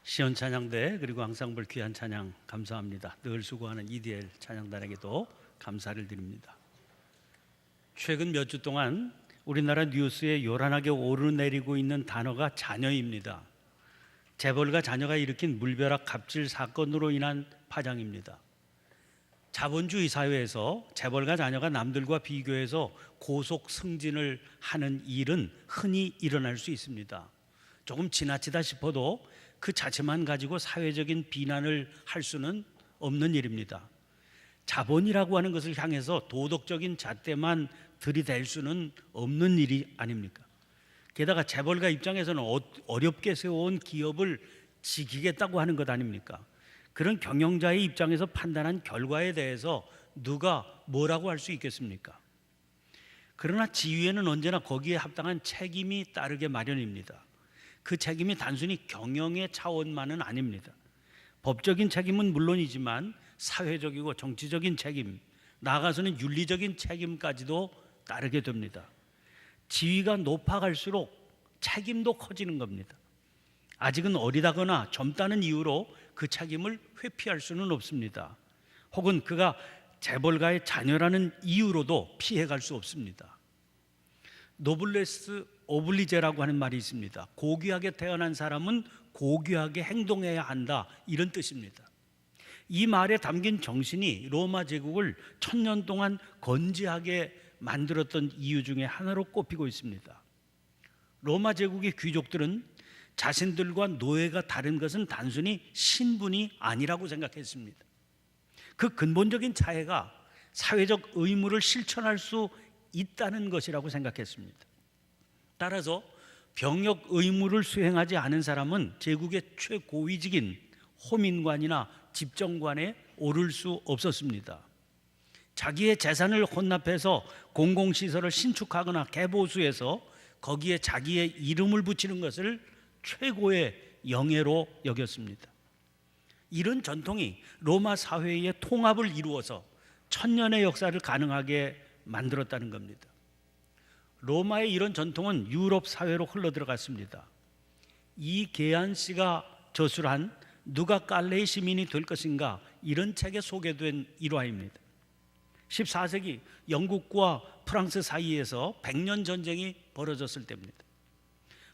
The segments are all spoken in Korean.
시온 찬양대 그리고 앙상블 귀한 찬양 감사합니다. 늘 수고하는 EDL 찬양단에게도 감사를 드립니다. 최근 몇 주 동안 우리나라 뉴스에 요란하게 오르내리고 있는 단어가 자녀입니다. 재벌가 자녀가 일으킨 물벼락 갑질 사건으로 인한 파장입니다. 자본주의 사회에서 재벌가 자녀가 남들과 비교해서 고속 승진을 하는 일은 흔히 일어날 수 있습니다. 조금 지나치다 싶어도 그 자체만 가지고 사회적인 비난을 할 수는 없는 일입니다. 자본이라고 하는 것을 향해서 도덕적인 잣대만 들이댈 수는 없는 일이 아닙니까? 게다가 재벌가 입장에서는 어렵게 세워온 기업을 지키겠다고 하는 것 아닙니까? 그런 경영자의 입장에서 판단한 결과에 대해서 누가 뭐라고 할 수 있겠습니까? 그러나 지위에는 언제나 거기에 합당한 책임이 따르게 마련입니다. 그 책임이 단순히 경영의 차원만은 아닙니다. 법적인 책임은 물론이지만 사회적이고 정치적인 책임, 나아가서는 윤리적인 책임까지도 따르게 됩니다. 지위가 높아갈수록 책임도 커지는 겁니다. 아직은 어리다거나 젊다는 이유로 그 책임을 회피할 수는 없습니다. 혹은 그가 재벌가의 자녀라는 이유로도 피해갈 수 없습니다. 노블레스 오블리제라고 하는 말이 있습니다. 고귀하게 태어난 사람은 고귀하게 행동해야 한다, 이런 뜻입니다. 이 말에 담긴 정신이 로마 제국을 1000년 동안 건재하게 만들었던 이유 중에 하나로 꼽히고 있습니다. 로마 제국의 귀족들은 자신들과 노예가 다른 것은 단순히 신분이 아니라고 생각했습니다. 그 근본적인 차이가 사회적 의무를 실천할 수 있다는 것이라고 생각했습니다. 따라서 병역 의무를 수행하지 않은 사람은 제국의 최고위직인 호민관이나 집정관에 오를 수 없었습니다. 자기의 재산을 혼납해서 공공시설을 신축하거나 개보수해서 거기에 자기의 이름을 붙이는 것을 최고의 영예로 여겼습니다. 이런 전통이 로마 사회의 통합을 이루어서 1000년의 역사를 가능하게 만들었다는 겁니다. 로마의 이런 전통은 유럽 사회로 흘러들어갔습니다. 이계한 씨가 저술한 누가 깔레의 시민이 될 것인가, 이런 책에 소개된 일화입니다. 14세기 영국과 프랑스 사이에서 100년 전쟁이 벌어졌을 때입니다.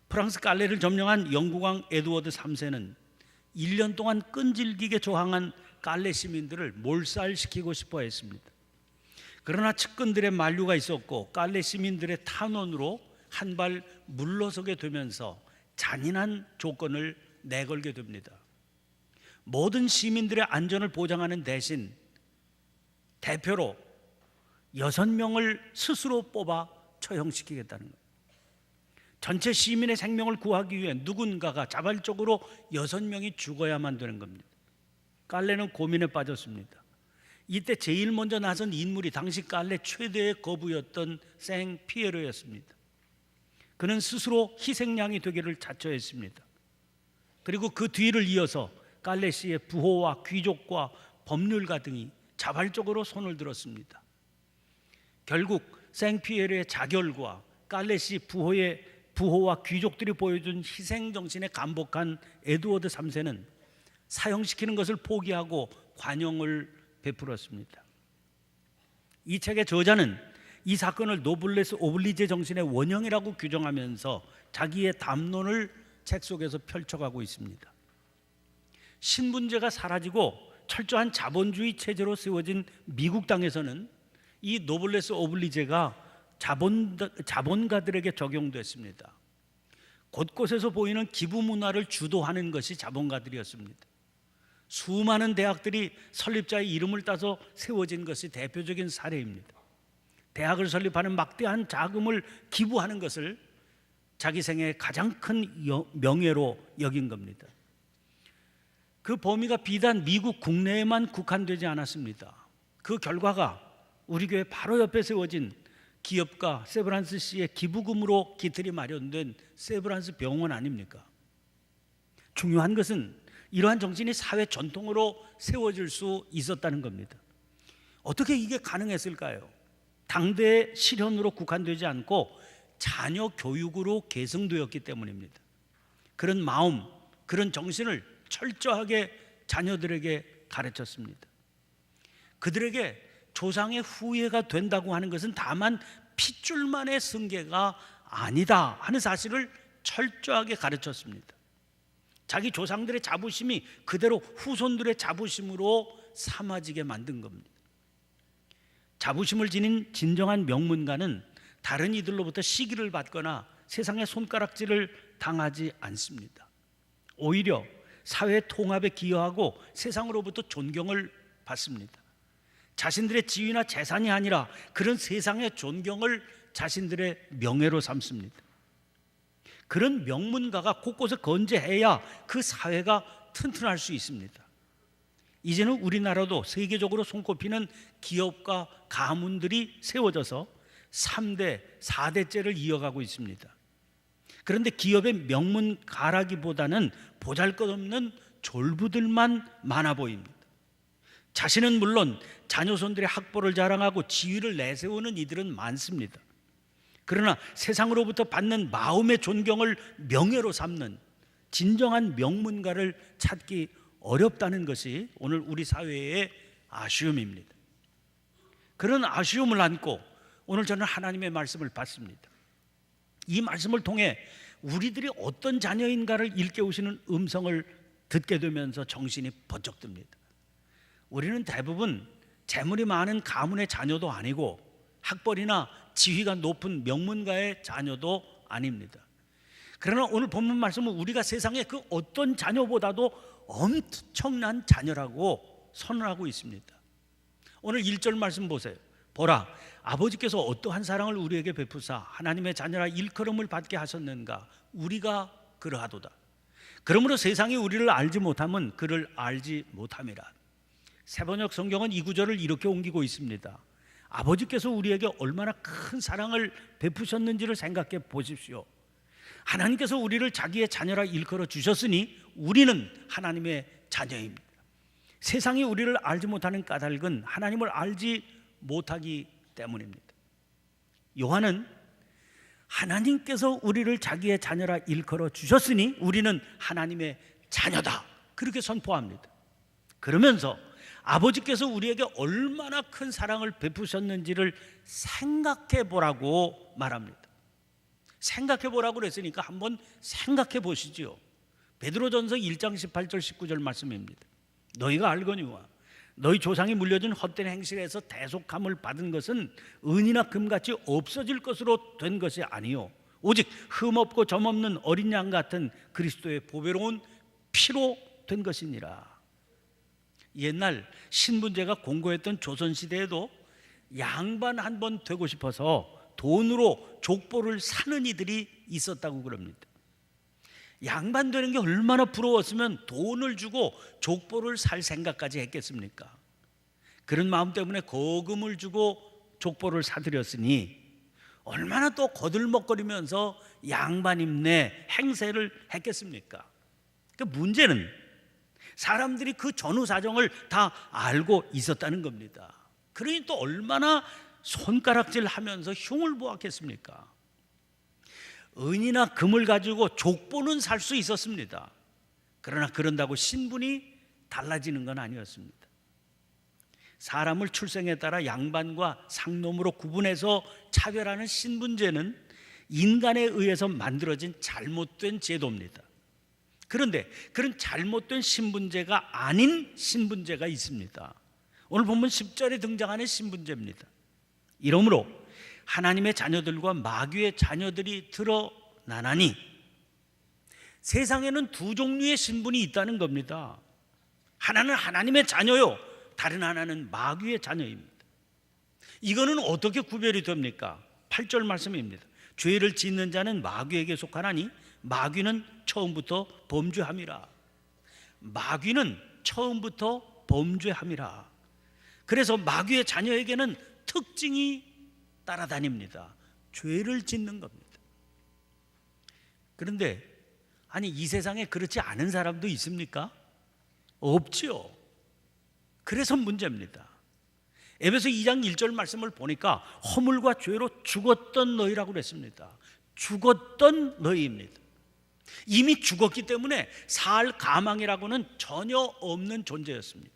프랑스 깔레를 점령한 영국왕 에드워드 3세는 1년 동안 끈질기게 저항한 깔레 시민들을 몰살시키고 싶어 했습니다. 그러나 측근들의 만류가 있었고 깔레 시민들의 탄원으로 한 발 물러서게 되면서 잔인한 조건을 내걸게 됩니다. 모든 시민들의 안전을 보장하는 대신 대표로 6명을 스스로 뽑아 처형시키겠다는 거예요. 전체 시민의 생명을 구하기 위해 누군가가 자발적으로 6명이 죽어야만 되는 겁니다. 깔레는 고민에 빠졌습니다. 이때 제일 먼저 나선 인물이 당시 깔레 최대의 거부였던 생피에르였습니다. 그는 스스로 희생양이 되기를 자처했습니다. 그리고 그 뒤를 이어서 깔레 씨의 부호와 귀족과 법률가 등이 자발적으로 손을 들었습니다. 결국 생피에르의 자결과 깔레 씨 부호와 귀족들이 보여준 희생정신에 감복한 에드워드 3세는 사형시키는 것을 포기하고 관용을 베풀었습니다. 이 책의 저자는 이 사건을 노블레스 오블리제 정신의 원형이라고 규정하면서 자기의 담론을 책 속에서 펼쳐가고 있습니다. 신분제가 사라지고 철저한 자본주의 체제로 세워진 미국 땅에서는 이 노블레스 오블리제가 자본가들에게 적용됐습니다. 곳곳에서 보이는 기부 문화를 주도하는 것이 자본가들이었습니다. 수많은 대학들이 설립자의 이름을 따서 세워진 것이 대표적인 사례입니다. 대학을 설립하는 막대한 자금을 기부하는 것을 자기 생애의 가장 큰 명예로 여긴 겁니다. 그 범위가 비단 미국 국내에만 국한되지 않았습니다. 그 결과가 우리 교회 바로 옆에 세워진 기업가 세브란스 씨의 기부금으로 기틀이 마련된 세브란스 병원 아닙니까? 중요한 것은 이러한 정신이 사회 전통으로 세워질 수 있었다는 겁니다. 어떻게 이게 가능했을까요? 당대의 실현으로 국한되지 않고 자녀 교육으로 계승되었기 때문입니다. 그런 마음, 그런 정신을 철저하게 자녀들에게 가르쳤습니다. 그들에게 조상의 후예가 된다고 하는 것은 다만 핏줄만의 승계가 아니다 하는 사실을 철저하게 가르쳤습니다. 자기 조상들의 자부심이 그대로 후손들의 자부심으로 삼아지게 만든 겁니다. 자부심을 지닌 진정한 명문가는 다른 이들로부터 시기를 받거나 세상의 손가락질을 당하지 않습니다. 오히려 사회 통합에 기여하고 세상으로부터 존경을 받습니다. 자신들의 지위나 재산이 아니라 그런 세상의 존경을 자신들의 명예로 삼습니다. 그런 명문가가 곳곳에 건재해야 그 사회가 튼튼할 수 있습니다. 이제는 우리나라도 세계적으로 손꼽히는 기업과 가문들이 세워져서 3대, 4대째를 이어가고 있습니다. 그런데 기업의 명문가라기보다는 보잘것없는 졸부들만 많아 보입니다. 자신은 물론 자녀손들의 학벌을 자랑하고 지위를 내세우는 이들은 많습니다. 그러나 세상으로부터 받는 마음의 존경을 명예로 삼는 진정한 명문가를 찾기 어렵다는 것이 오늘 우리 사회의 아쉬움입니다. 그런 아쉬움을 안고 오늘 저는 하나님의 말씀을 받습니다. 이 말씀을 통해 우리들이 어떤 자녀인가를 일깨우시는 음성을 듣게 되면서 정신이 번쩍 듭니다. 우리는 대부분 재물이 많은 가문의 자녀도 아니고 학벌이나 지위가 높은 명문가의 자녀도 아닙니다. 그러나 오늘 본문 말씀은 우리가 세상의 그 어떤 자녀보다도 엄청난 자녀라고 선언하고 있습니다. 오늘 1절 말씀 보세요. 보라, 아버지께서 어떠한 사랑을 우리에게 베푸사 하나님의 자녀라 일컬음을 받게 하셨는가. 우리가 그러하도다. 그러므로 세상이 우리를 알지 못함은 그를 알지 못함이라. 세번역 성경은 이 구절을 이렇게 옮기고 있습니다. 아버지께서 우리에게 얼마나 큰 사랑을 베푸셨는지를 생각해 보십시오. 하나님께서 우리를 자기의 자녀라 일컬어 주셨으니 우리는 하나님의 자녀입니다. 세상이 우리를 알지 못하는 까닭은 하나님을 알지 못하기 때문입니다. 요한은 하나님께서 우리를 자기의 자녀라 일컬어 주셨으니 우리는 하나님의 자녀다, 그렇게 선포합니다. 그러면서 아버지께서 우리에게 얼마나 큰 사랑을 베푸셨는지를 생각해 보라고 말합니다. 생각해 보라고 그랬으니까 한번 생각해 보시지요. 베드로전서 1장 18절 19절 말씀입니다. 너희가 알거니와 너희 조상이 물려준 헛된 행실에서 대속함을 받은 것은 은이나 금같이 없어질 것으로 된 것이 아니요 오직 흠없고 점없는 어린 양 같은 그리스도의 보배로운 피로 된 것이니라. 옛날 신분제가 공고했던 조선시대에도 양반 한 번 되고 싶어서 돈으로 족보를 사는 이들이 있었다고 그럽니다. 양반 되는 게 얼마나 부러웠으면 돈을 주고 족보를 살 생각까지 했겠습니까? 그런 마음 때문에 거금을 주고 족보를 사들였으니 얼마나 또 거들먹거리면서 양반임내 행세를 했겠습니까? 그 문제는 사람들이 그 전후 사정을 다 알고 있었다는 겁니다. 그러니 또 얼마나 손가락질하면서 흉을 보았겠습니까? 은이나 금을 가지고 족보는 살 수 있었습니다. 그러나 그런다고 신분이 달라지는 건 아니었습니다. 사람을 출생에 따라 양반과 상놈으로 구분해서 차별하는 신분제는 인간에 의해서 만들어진 잘못된 제도입니다. 그런데 그런 잘못된 신분제가 아닌 신분제가 있습니다. 오늘 본문 10절에 등장하는 신분제입니다. 이러므로 하나님의 자녀들과 마귀의 자녀들이 드러나나니, 세상에는 두 종류의 신분이 있다는 겁니다. 하나는 하나님의 자녀요, 다른 하나는 마귀의 자녀입니다. 이거는 어떻게 구별이 됩니까? 8절 말씀입니다. 죄를 짓는 자는 마귀에게 속하나니 마귀는 처음부터 범죄함이라. 마귀는 처음부터 범죄함이라. 그래서 마귀의 자녀에게는 특징이 따라다닙니다. 죄를 짓는 겁니다. 그런데 아니, 이 세상에 그렇지 않은 사람도 있습니까? 없죠. 그래서 문제입니다. 에베소 2장 1절 말씀을 보니까 허물과 죄로 죽었던 너희라고 그랬습니다. 죽었던 너희입니다. 이미 죽었기 때문에 살 가망이라고는 전혀 없는 존재였습니다.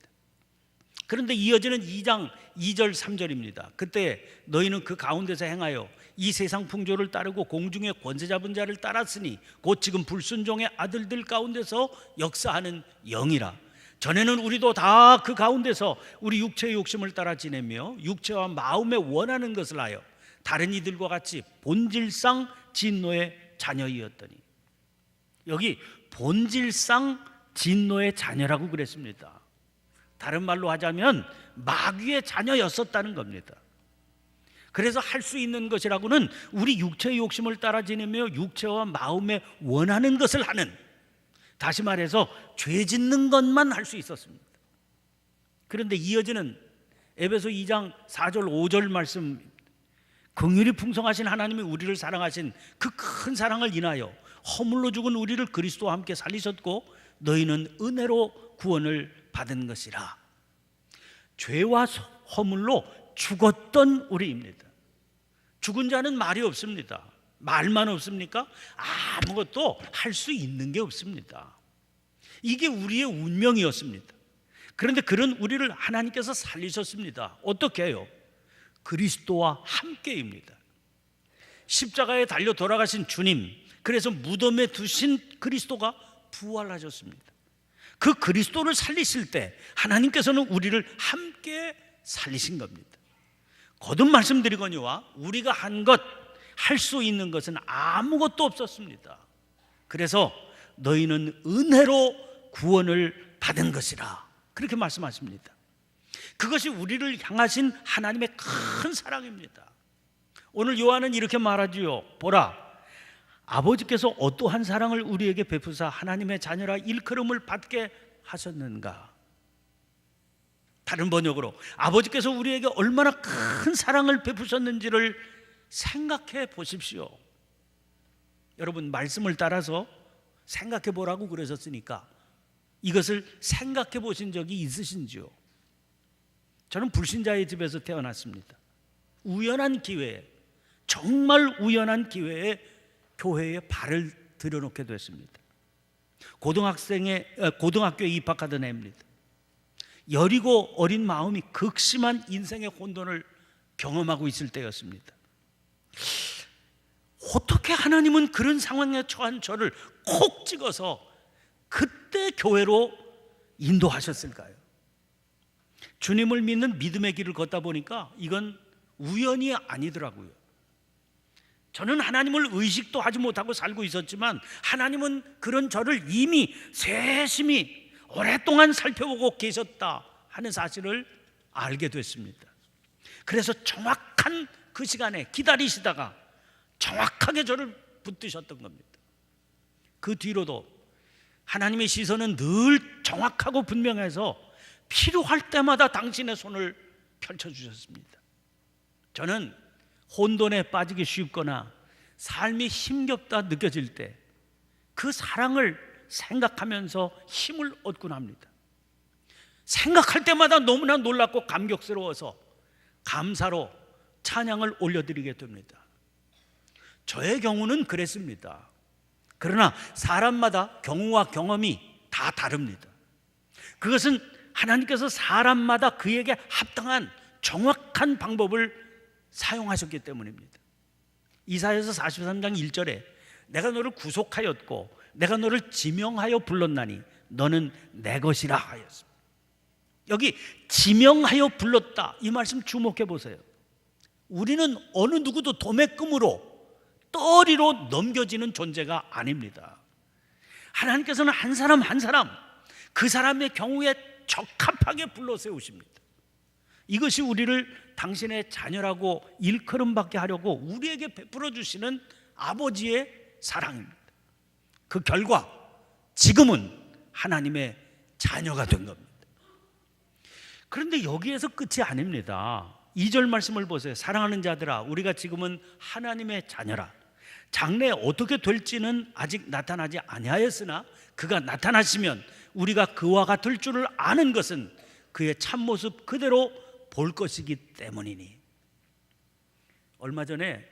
그런데 이어지는 2장 2절 3절입니다. 그때 너희는 그 가운데서 행하여 이 세상 풍조를 따르고 공중의 권세 잡은 자를 따랐으니 곧 지금 불순종의 아들들 가운데서 역사하는 영이라. 전에는 우리도 다 그 가운데서 우리 육체의 욕심을 따라 지내며 육체와 마음에 원하는 것을 하여 다른 이들과 같이 본질상 진노의 자녀이었더니, 여기 본질상 진노의 자녀라고 그랬습니다. 다른 말로 하자면 마귀의 자녀였었다는 겁니다. 그래서 할 수 있는 것이라고는 우리 육체의 욕심을 따라 지내며 육체와 마음에 원하는 것을 하는, 다시 말해서 죄 짓는 것만 할 수 있었습니다. 그런데 이어지는 에베소 2장 4절 5절 말씀, 긍휼이 풍성하신 하나님이 우리를 사랑하신 그 큰 사랑을 인하여 허물로 죽은 우리를 그리스도와 함께 살리셨고 너희는 은혜로 구원을 받은 것이라. 죄와 허물로 죽었던 우리입니다. 죽은 자는 말이 없습니다. 말만 없습니까? 아무것도 할 수 있는 게 없습니다. 이게 우리의 운명이었습니다. 그런데 그런 우리를 하나님께서 살리셨습니다. 어떻게 해요? 그리스도와 함께입니다. 십자가에 달려 돌아가신 주님, 그래서 무덤에 두신 그리스도가 부활하셨습니다. 그 그리스도를 살리실 때 하나님께서는 우리를 함께 살리신 겁니다. 거듭 말씀드리거니와 우리가 한 것, 할 수 있는 것은 아무것도 없었습니다. 그래서 너희는 은혜로 구원을 받은 것이라, 그렇게 말씀하십니다. 그것이 우리를 향하신 하나님의 큰 사랑입니다. 오늘 요한은 이렇게 말하지요. 보라, 아버지께서 어떠한 사랑을 우리에게 베푸사 하나님의 자녀라 일컬음을 받게 하셨는가. 다른 번역으로 아버지께서 우리에게 얼마나 큰 사랑을 베푸셨는지를 생각해 보십시오. 여러분, 말씀을 따라서 생각해 보라고 그러셨으니까 이것을 생각해 보신 적이 있으신지요? 저는 불신자의 집에서 태어났습니다. 우연한 기회에, 정말 우연한 기회에 교회에 발을 들여놓게 됐습니다. 고등학교에 입학하던 해입니다. 여리고 어린 마음이 극심한 인생의 혼돈을 경험하고 있을 때였습니다. 어떻게 하나님은 그런 상황에 처한 저를 콕 찍어서 그때 교회로 인도하셨을까요? 주님을 믿는 믿음의 길을 걷다 보니까 이건 우연이 아니더라고요. 저는 하나님을 의식도 하지 못하고 살고 있었지만 하나님은 그런 저를 이미 세심히 오랫동안 살펴보고 계셨다 하는 사실을 알게 됐습니다. 그래서 정확한 그 시간에 기다리시다가 정확하게 저를 붙드셨던 겁니다. 그 뒤로도 하나님의 시선은 늘 정확하고 분명해서 필요할 때마다 당신의 손을 펼쳐주셨습니다. 저는 혼돈에 빠지기 쉽거나 삶이 힘겹다 느껴질 때 그 사랑을 생각하면서 힘을 얻곤 합니다. 생각할 때마다 너무나 놀랍고 감격스러워서 감사로 찬양을 올려드리게 됩니다. 저의 경우는 그랬습니다. 그러나 사람마다 경우와 경험이 다 다릅니다. 그것은 하나님께서 사람마다 그에게 합당한 정확한 방법을 사용하셨기 때문입니다. 이사야서 43장 1절에 내가 너를 구속하였고 내가 너를 지명하여 불렀나니 너는 내 것이라 하였습니다. 여기 지명하여 불렀다, 이 말씀 주목해 보세요. 우리는 어느 누구도 도매금으로 떠리로 넘겨지는 존재가 아닙니다. 하나님께서는 한 사람 한 사람 그 사람의 경우에 적합하게 불러 세우십니다. 이것이 우리를 당신의 자녀라고 일컬음받게 하려고 우리에게 베풀어 주시는 아버지의 사랑입니다. 그 결과 지금은 하나님의 자녀가 된 겁니다. 그런데 여기에서 끝이 아닙니다. 2절 말씀을 보세요. 사랑하는 자들아, 우리가 지금은 하나님의 자녀라. 장래에 어떻게 될지는 아직 나타나지 아니하였으나 그가 나타나시면 우리가 그와 같을 줄을 아는 것은 그의 참모습 그대로 볼 것이기 때문이니. 얼마 전에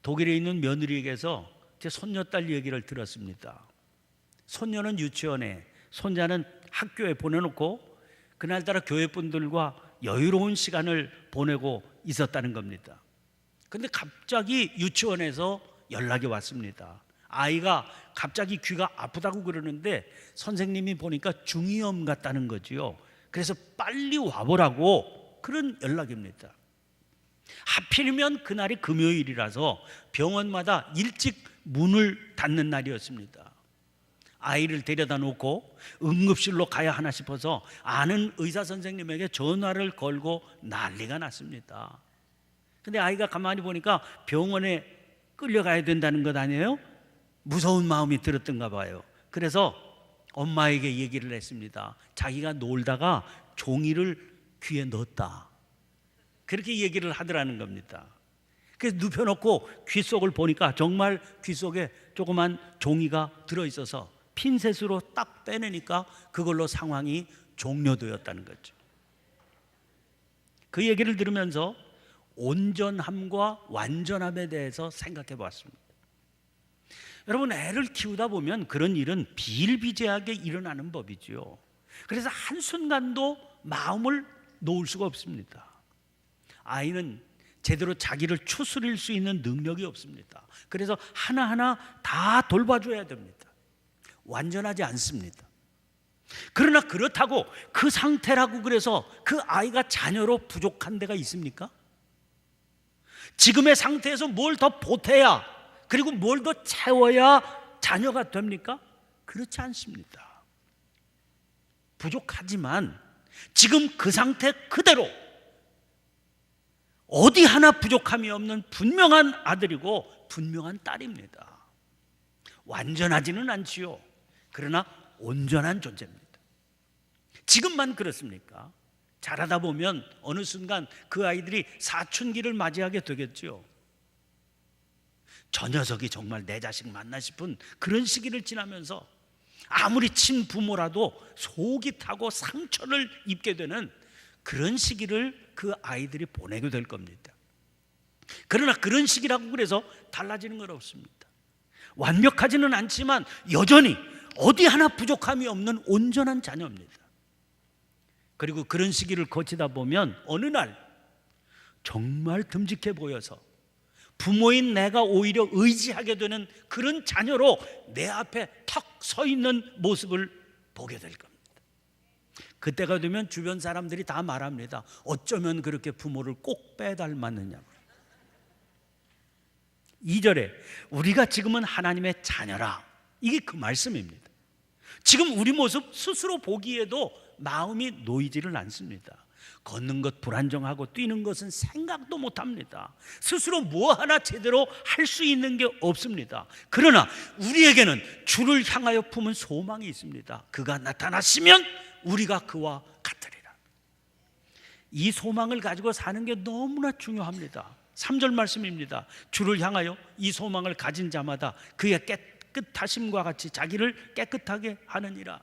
독일에 있는 며느리에게서 제 손녀딸 얘기를 들었습니다. 손녀는 유치원에, 손자는 학교에 보내놓고 그날따라 교회 분들과 여유로운 시간을 보내고 있었다는 겁니다. 근데 갑자기 유치원에서 연락이 왔습니다. 아이가 갑자기 귀가 아프다고 그러는데 선생님이 보니까 중이염 같다는 거지요. 그래서 빨리 와보라고 그런 연락입니다. 하필이면 그날이 금요일이라서 병원마다 일찍 문을 닫는 날이었습니다. 아이를 데려다 놓고 응급실로 가야 하나 싶어서 아는 의사 선생님에게 전화를 걸고 난리가 났습니다. 근데 아이가 가만히 보니까 병원에 끌려가야 된다는 것 아니에요? 무서운 마음이 들었던가 봐요. 그래서 엄마에게 얘기를 했습니다. 자기가 놀다가 종이를 귀에 넣었다, 그렇게 얘기를 하더라는 겁니다. 그래서 눕혀놓고 귀 속을 보니까 정말 귀 속에 조그만 종이가 들어있어서 핀셋으로 딱 빼내니까 그걸로 상황이 종료되었다는 거죠. 그 얘기를 들으면서 온전함과 완전함에 대해서 생각해 보았습니다. 여러분, 애를 키우다 보면 그런 일은 비일비재하게 일어나는 법이죠. 그래서 한순간도 마음을 놓을 수가 없습니다. 아이는 제대로 자기를 추스릴 수 있는 능력이 없습니다. 그래서 하나하나 다 돌봐줘야 됩니다. 완전하지 않습니다. 그러나 그렇다고 그 상태라고 그래서 그 아이가 자녀로 부족한 데가 있습니까? 지금의 상태에서 뭘 더 보태야, 그리고 뭘 더 채워야 자녀가 됩니까? 그렇지 않습니다. 부족하지만 지금 그 상태 그대로 어디 하나 부족함이 없는 분명한 아들이고 분명한 딸입니다. 완전하지는 않지요. 그러나 온전한 존재입니다. 지금만 그렇습니까? 자라다 보면 어느 순간 그 아이들이 사춘기를 맞이하게 되겠죠. 저 녀석이 정말 내 자식 맞나 싶은 그런 시기를 지나면서 아무리 친부모라도 속이 타고 상처를 입게 되는 그런 시기를 그 아이들이 보내게 될 겁니다. 그러나 그런 시기라고 그래서 달라지는 건 없습니다. 완벽하지는 않지만 여전히 어디 하나 부족함이 없는 온전한 자녀입니다. 그리고 그런 시기를 거치다 보면 어느 날 정말 듬직해 보여서 부모인 내가 오히려 의지하게 되는 그런 자녀로 내 앞에 턱 서 있는 모습을 보게 될 겁니다. 그때가 되면 주변 사람들이 다 말합니다. 어쩌면 그렇게 부모를 꼭 빼닮았느냐고. 2절에 우리가 지금은 하나님의 자녀라, 이게 그 말씀입니다. 지금 우리 모습 스스로 보기에도 마음이 놓이지를 않습니다. 걷는 것 불안정하고 뛰는 것은 생각도 못합니다. 스스로 뭐 하나 제대로 할 수 있는 게 없습니다. 그러나 우리에게는 주를 향하여 품은 소망이 있습니다. 그가 나타나시면 우리가 그와 같으리라. 이 소망을 가지고 사는 게 너무나 중요합니다. 3절 말씀입니다. 주를 향하여 이 소망을 가진 자마다 그의 깨끗하심과 같이 자기를 깨끗하게 하느니라.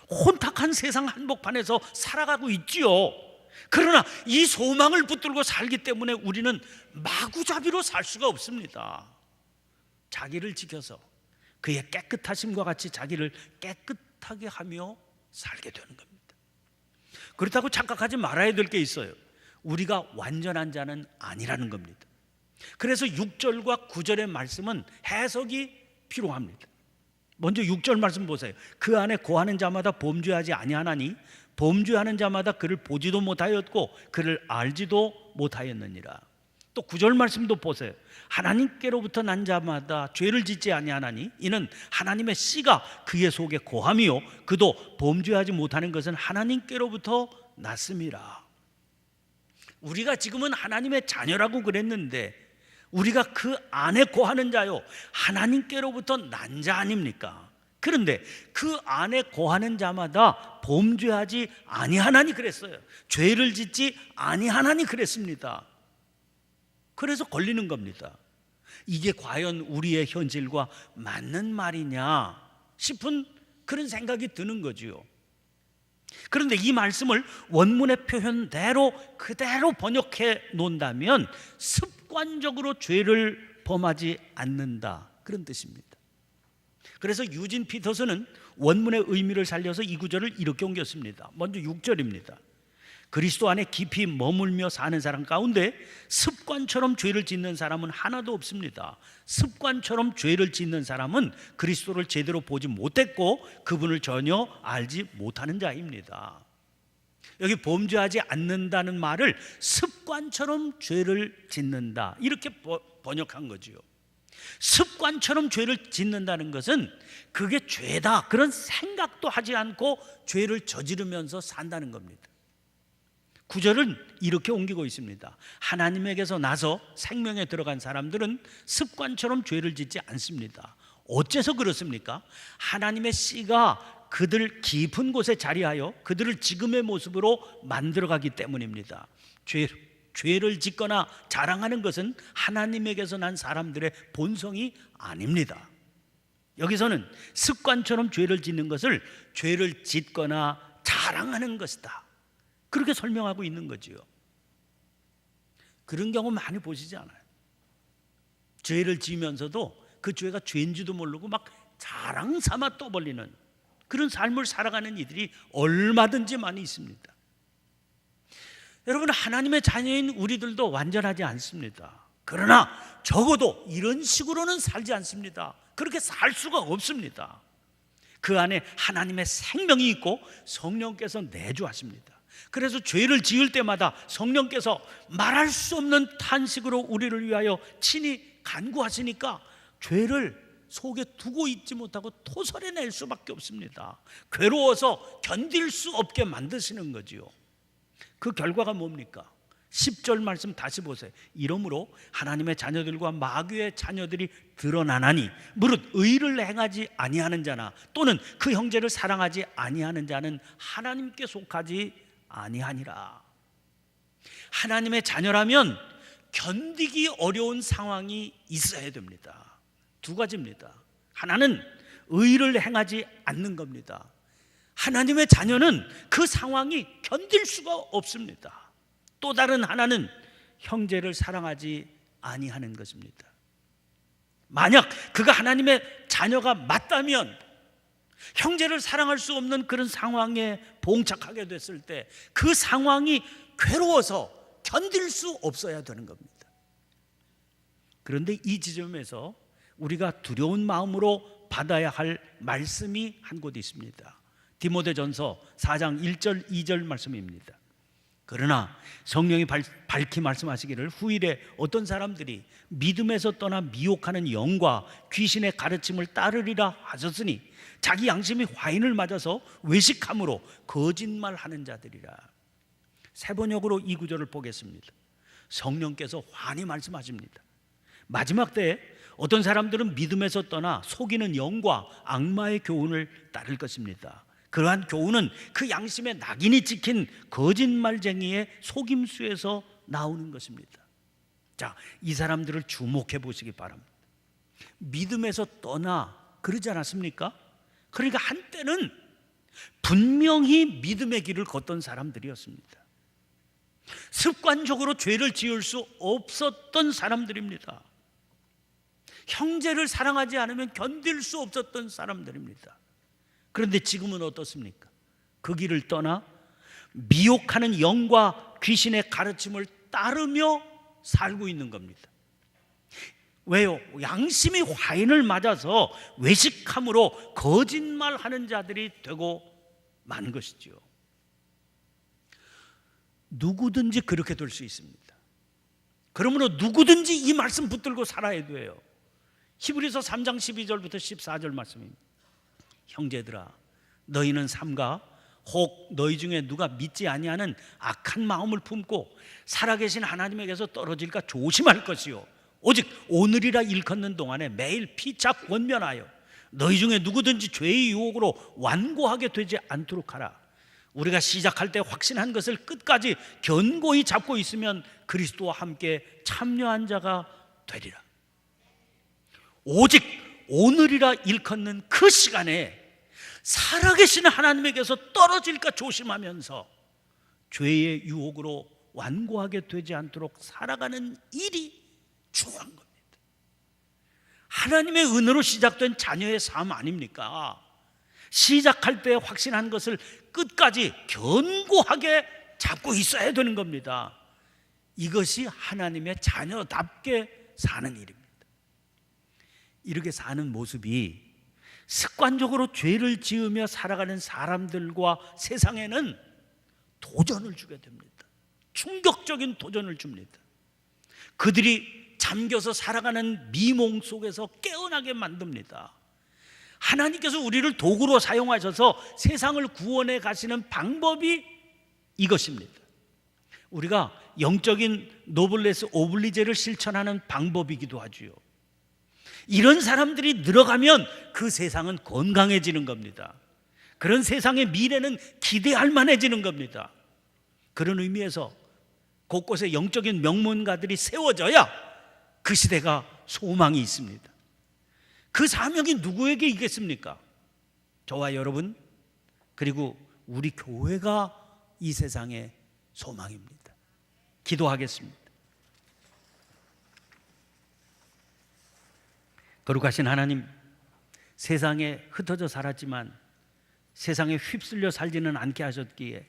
혼탁한 세상 한복판에서 살아가고 있지요. 그러나 이 소망을 붙들고 살기 때문에 우리는 마구잡이로 살 수가 없습니다. 자기를 지켜서 그의 깨끗하심과 같이 자기를 깨끗하게 하며 살게 되는 겁니다. 그렇다고 착각하지 말아야 될 게 있어요. 우리가 완전한 자는 아니라는 겁니다. 그래서 6절과 9절의 말씀은 해석이 필요합니다. 먼저 6절 말씀 보세요. 그 안에 거하는 자마다 범죄하지 아니하나니 범죄하는 자마다 그를 보지도 못하였고 그를 알지도 못하였느니라. 또 9절 말씀도 보세요. 하나님께로부터 난 자마다 죄를 짓지 아니하나니 이는 하나님의 씨가 그의 속에 거함이요 그도 범죄하지 못하는 것은 하나님께로부터 났음이라. 우리가 지금은 하나님의 자녀라고 그랬는데 우리가 그 안에 거하는 자요 하나님께로부터 난 자 아닙니까? 그런데 그 안에 거하는 자마다 범죄하지 아니하나니 그랬어요. 죄를 짓지 아니하나니 그랬습니다. 그래서 걸리는 겁니다. 이게 과연 우리의 현실과 맞는 말이냐 싶은 그런 생각이 드는 거지요. 그런데 이 말씀을 원문의 표현대로 그대로 번역해 놓는다면 습관적으로 죄를 범하지 않는다, 그런 뜻입니다. 그래서 유진 피터슨은 원문의 의미를 살려서 이 구절을 이렇게 옮겼습니다. 먼저 6절입니다. 그리스도 안에 깊이 머물며 사는 사람 가운데 습관처럼 죄를 짓는 사람은 하나도 없습니다. 습관처럼 죄를 짓는 사람은 그리스도를 제대로 보지 못했고 그분을 전혀 알지 못하는 자입니다. 여기 범죄하지 않는다는 말을 습관처럼 죄를 짓는다 이렇게 번역한 거지요. 습관처럼 죄를 짓는다는 것은 그게 죄다 그런 생각도 하지 않고 죄를 저지르면서 산다는 겁니다. 구절은 이렇게 옮기고 있습니다. 하나님에게서 나서 생명에 들어간 사람들은 습관처럼 죄를 짓지 않습니다. 어째서 그렇습니까? 하나님의 씨가 그들 깊은 곳에 자리하여 그들을 지금의 모습으로 만들어가기 때문입니다. 죄를 짓거나 자랑하는 것은 하나님에게서 난 사람들의 본성이 아닙니다. 여기서는 습관처럼 죄를 짓는 것을 죄를 짓거나 자랑하는 것이다 그렇게 설명하고 있는 거지요. 그런 경우 많이 보시지 않아요? 죄를 지으면서도 그 죄가 죄인지도 모르고 막 자랑 삼아 떠벌리는 그런 삶을 살아가는 이들이 얼마든지 많이 있습니다. 여러분, 하나님의 자녀인 우리들도 완전하지 않습니다. 그러나 적어도 이런 식으로는 살지 않습니다. 그렇게 살 수가 없습니다. 그 안에 하나님의 생명이 있고 성령께서 내주하십니다. 그래서 죄를 지을 때마다 성령께서 말할 수 없는 탄식으로 우리를 위하여 친히 간구하시니까 죄를 속에 두고 있지 못하고 토설해낼 수밖에 없습니다. 괴로워서 견딜 수 없게 만드시는 거지요. 그 결과가 뭡니까? 10절 말씀 다시 보세요. 이러므로 하나님의 자녀들과 마귀의 자녀들이 드러나나니 무릇 의를 행하지 아니하는 자나 또는 그 형제를 사랑하지 아니하는 자는 하나님께 속하지 아니하니라. 하나님의 자녀라면 견디기 어려운 상황이 있어야 됩니다. 두 가지입니다. 하나는 의를 행하지 않는 겁니다. 하나님의 자녀는 그 상황이 견딜 수가 없습니다. 또 다른 하나는 형제를 사랑하지 아니하는 것입니다. 만약 그가 하나님의 자녀가 맞다면 형제를 사랑할 수 없는 그런 상황에 봉착하게 됐을 때 그 상황이 괴로워서 견딜 수 없어야 되는 겁니다. 그런데 이 지점에서 우리가 두려운 마음으로 받아야 할 말씀이 한 곳 있습니다. 디모데전서 4장 1절 2절 말씀입니다. 그러나 성령이 밝히 말씀하시기를 후일에 어떤 사람들이 믿음에서 떠나 미혹하는 영과 귀신의 가르침을 따르리라 하셨으니 자기 양심이 화인을 맞아서 외식함으로 거짓말하는 자들이라. 세 번역으로 이 구절을 보겠습니다. 성령께서 환히 말씀하십니다. 마지막 때에 어떤 사람들은 믿음에서 떠나 속이는 영과 악마의 교훈을 따를 것입니다. 그러한 교훈은 그 양심의 낙인이 찍힌 거짓말쟁이의 속임수에서 나오는 것입니다. 자, 이 사람들을 주목해 보시기 바랍니다. 믿음에서 떠나 그러지 않았습니까? 그러니까 한때는 분명히 믿음의 길을 걷던 사람들이었습니다. 습관적으로 죄를 지을 수 없었던 사람들입니다. 형제를 사랑하지 않으면 견딜 수 없었던 사람들입니다. 그런데 지금은 어떻습니까? 그 길을 떠나 미혹하는 영과 귀신의 가르침을 따르며 살고 있는 겁니다. 왜요? 양심이 화인을 맞아서 외식함으로 거짓말하는 자들이 되고 만 것이죠. 누구든지 그렇게 될 수 있습니다. 그러므로 누구든지 이 말씀 붙들고 살아야 돼요. 히브리서 3장 12절부터 14절 말씀입니다. 형제들아, 너희는 삼가 혹 너희 중에 누가 믿지 아니하는 악한 마음을 품고 살아계신 하나님에게서 떨어질까 조심할 것이요 오직 오늘이라 일컫는 동안에 매일 피차 권면하여 너희 중에 누구든지 죄의 유혹으로 완고하게 되지 않도록 하라. 우리가 시작할 때 확신한 것을 끝까지 견고히 잡고 있으면 그리스도와 함께 참여한 자가 되리라. 오직 오늘이라 일컫는 그 시간에 살아계신 하나님에게서 떨어질까 조심하면서 죄의 유혹으로 완고하게 되지 않도록 살아가는 일이 중요한 겁니다. 하나님의 은혜로 시작된 자녀의 삶 아닙니까? 시작할 때 확신한 것을 끝까지 견고하게 잡고 있어야 되는 겁니다. 이것이 하나님의 자녀답게 사는 일입니다. 이렇게 사는 모습이 습관적으로 죄를 지으며 살아가는 사람들과 세상에는 도전을 주게 됩니다. 충격적인 도전을 줍니다. 그들이 잠겨서 살아가는 미몽 속에서 깨어나게 만듭니다. 하나님께서 우리를 도구로 사용하셔서 세상을 구원해 가시는 방법이 이것입니다. 우리가 영적인 노블레스 오블리제를 실천하는 방법이기도 하지요. 이런 사람들이 늘어가면 그 세상은 건강해지는 겁니다. 그런 세상의 미래는 기대할 만해지는 겁니다. 그런 의미에서 곳곳에 영적인 명문가들이 세워져야 그 시대가 소망이 있습니다. 그 사명이 누구에게 있겠습니까? 저와 여러분, 그리고 우리 교회가 이 세상의 소망입니다. 기도하겠습니다. 거룩하신 하나님, 세상에 흩어져 살았지만 세상에 휩쓸려 살지는 않게 하셨기에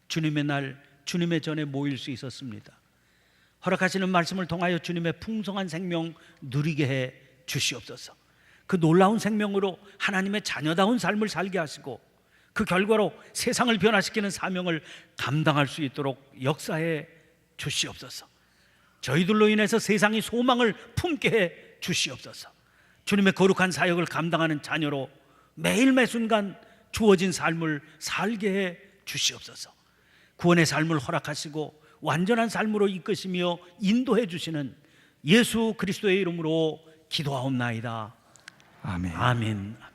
주님의 날, 주님의 전에 모일 수 있었습니다. 허락하시는 말씀을 통하여 주님의 풍성한 생명 누리게 해 주시옵소서. 그 놀라운 생명으로 하나님의 자녀다운 삶을 살게 하시고 그 결과로 세상을 변화시키는 사명을 감당할 수 있도록 역사해 주시옵소서. 저희들로 인해서 세상이 소망을 품게 해 주시옵소서. 주님의 거룩한 사역을 감당하는 자녀로 매일 매순간 주어진 삶을 살게 해 주시옵소서. 구원의 삶을 허락하시고 완전한 삶으로 이끄시며 인도해 주시는 예수 그리스도의 이름으로 기도하옵나이다. 아멘. 아멘.